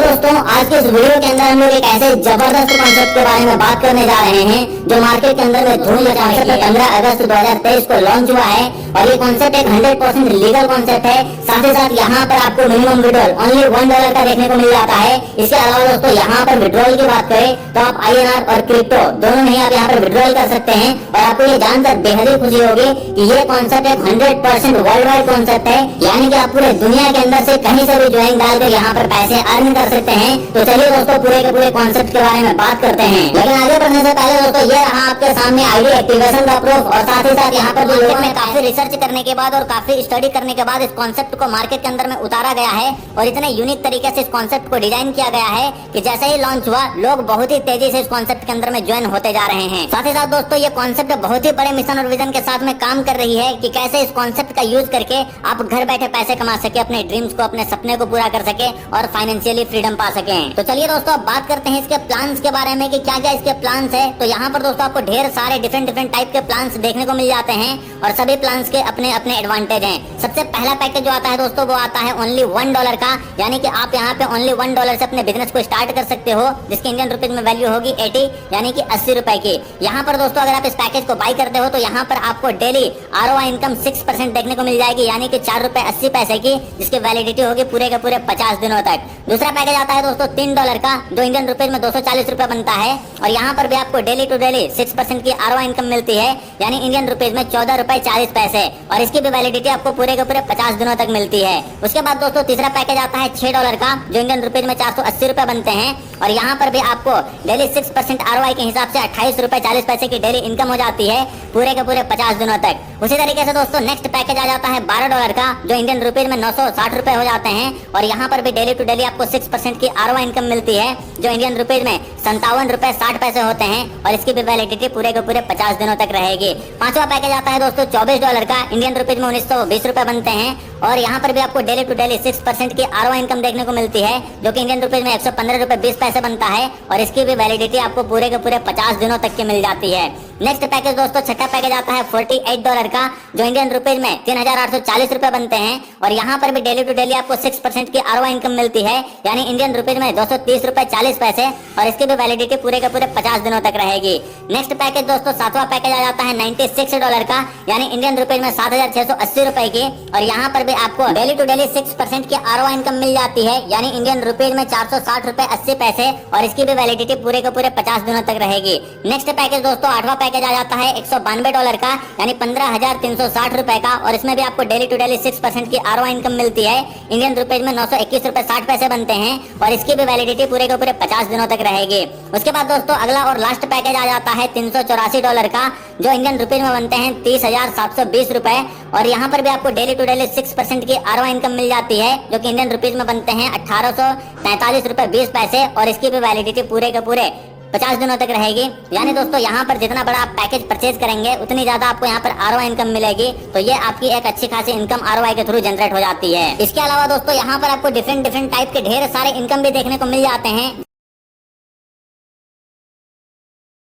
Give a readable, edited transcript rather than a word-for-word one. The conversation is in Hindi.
दोस्तों, आज के इस वीडियो के अंदर हम लोग एक ऐसे जबरदस्त कॉन्सेप्ट के बारे में बात करने जा रहे हैं जो मार्केट के अंदर में धूम मचा रही है। 15 अगस्त 2023 को लॉन्च हुआ है और ये कॉन्सेप्ट एक 100% लीगल कॉन्सेप्ट है। साथ ही साथ यहाँ पर आपको मिनिमम विड्रॉल ओनली $1 का देखने को मिल जाता है। इसके अलावा दोस्तों यहाँ पर विड्रॉल की बात करें तो आप INR और क्रिप्टो दोनों में आप यहाँ पर विड्रॉल कर सकते हैं और आपको ये जानकर बेहद ही खुशी होगी कि ये कॉन्सेप्ट एक 100% वर्ल्ड वाइड कॉन्सेप्ट है, यानी कि आप पूरे दुनिया के अंदर से कहीं से भी ज्वाइन डालकर यहाँ पर पैसे अर्न कर सकते हैं। तो चलिए दोस्तों पूरे के पूरे कॉन्सेप्ट के बारे में बात करते हैं, लेकिन आगे बढ़ने से पहले दोस्तों ये रहा आपके सामने आईडी एक्टिवेशन का प्रूफ और साथ ही साथ यहाँ पर जो लोगों ने काफी रिसर्च करने के बाद और काफी स्टडी करने के बाद इस कॉन्सेप्ट को मार्केट के अंदर में उतारा गया है और इतने यूनिक तरीके से इस कॉन्सेप्ट को डिजाइन किया गया है कि जैसे ही लॉन्च हुआ लोग बहुत ही तेजी से इस कॉन्सेप्ट के अंदर में ज्वाइन होते जा रहे हैं। साथ ही साथ दोस्तों ये कॉन्सेप्ट बहुत ही बड़े मिशन और विजन के साथ में काम कर रही है कि कैसे इस कॉन्सेप्ट का यूज करके आप घर बैठे पैसे कमा सके, अपने ड्रीम्स को, अपने सपने को पूरा कर सके और फाइनेंशियली फ्रीडम पा सके। तो चलिए दोस्तों अब बात करते हैं इसके प्लान्स के बारे में कि क्या क्या इसके प्लान्स है। तो यहाँ पर दोस्तों आपको ढेर सारे डिफरेंट टाइप के प्लान्स देखने को मिल जाते हैं और सभी प्लान्स के अपने अपने एडवांटेज हैं। सबसे पहला पैकेज जो आता है दोस्तों वो आता है ओनली $1 का, यानी कि आप यहाँ पे ओनली $1 से अपने बिजनेस को स्टार्ट कर सकते हो, जिसकी इंडियन रुपीज में वैल्यू होगी 80 यानी कि 80 रुपए की। यहाँ पर दोस्तों अगर आप इस पैकेज को बाई करते हो तो यहाँ पर आपको डेली ROI इनकम 6% देखने को मिल जाएगी, यानी कि ₹4.80 की, जिसकी वैलिडिटी होगी पूरे के पूरे 50 दिनों तक। दूसरा पैकेज आता है दोस्तों $3 का, जो इंडियन रुपीज में 240 रुपए बनता है और यहाँ पर भी आपको डेली टू डेली 6% की ROI इनकम मिलती है, यानी इंडियन रुपीज में ₹14.40 और इसकी भी वैलिडिटी आपको पूरे के पूरे 50 दिनों तक मिलती है। उसके बाद दोस्तों तीसरा पैकेज आता है $6 का, जो इंडियन रुपीज में 480 रुपए बनते हैं और यहाँ पर भी आपको डेली 6% ROI के हिसाब से ₹28.40 की डेली इनकम हो जाती है पूरे के पूरे 50 दिनों तक। उसी तरीके से दोस्तों नेक्स्ट पैकेज आ जाता है $12 का, जो इंडियन रुपीज में 960 रुपए हो जाते हैं और यहाँ पर भी डेली टू डेली आपको 6% की ROI इनकम मिलती है, जो इंडियन रुपीज में ₹57.60 होते हैं और इसकी भी वैलिडिटी पूरे के पूरे 50 दिनों तक रहेगी। पांचवा पैकेज आता है दोस्तों $24 का, इंडियन रुपीज में 1920 रुपए बनते हैं और यहाँ पर भी आपको डेली टू डेली 6% की ROI इनकम देखने को मिलती है, जो कि इंडियन रुपीज में ₹115.20 बनता है और इसकी भी वैलिडिटी आपको पूरे के पूरे 50 दिनों तक की मिल जाती है। नेक्स्ट पैकेज दोस्तों छठा पैकेज आता है $48 का, जो इंडियन रुपीज में 3840 रुपए बनते हैं और यहाँ पर भी डेली टू डेली आपको 6% की ROI इनकम मिलती है, यानी इंडियन रुपीज में ₹230.40 और इसकी भी वैलिडिटी पूरे के पूरे 50 दिनों तक रहेगी। नेक्स्ट पैकेज दोस्तों सातवां पैकेज आ जाता है $96 का, यानी इंडियन रुपीज में 7680 रुपए की और यहाँ पर भी आपको डेली टू डेली 6% की ROI इनकम मिल जाती है, यानी इंडियन रुपीज में ₹460.80 और इसकी भी वैलिडिटी पूरे के पूरे 50 दिनों तक रहेगी। नेक्स्ट पैकेज दोस्तों आठवां पैकेज आ जाता है $192 का, यानी 15,360 रुपए का और इसमें भी आपको डेली टू डेली 6% की ROI इनकम मिलती है, इंडियन रुपीज में ₹921.60 बनते हैं और इसकी भी वैलिडिटी पूरे के पूरे 50 दिनों तक रहेगी। उसके बाद दोस्तों अगला और लास्ट पैकेज आ जाता है $384 का, जो इंडियन रुपीज में बनते हैं 30,720 रुपए और यहाँ पर भी आपको डेली टू डेली 6% की ROI इनकम मिल जाती है, जो कि इंडियन रुपीज में बनते हैं $1843.20 और इसकी भी वैलिडिटी पूरे के पूरे 50 दिनों तक रहेगी। यानी दोस्तों यहाँ पर जितना बड़ा आप पैकेज परचेज करेंगे उतनी ज्यादा आपको यहाँ पर ROI इनकम मिलेगी, तो ये आपकी एक अच्छी खासी इनकम ROI के थ्रू जनरेट हो जाती है। इसके अलावा दोस्तों यहाँ पर आपको डिफरेंट टाइप के ढेर सारे इनकम भी देखने को मिल जाते हैं।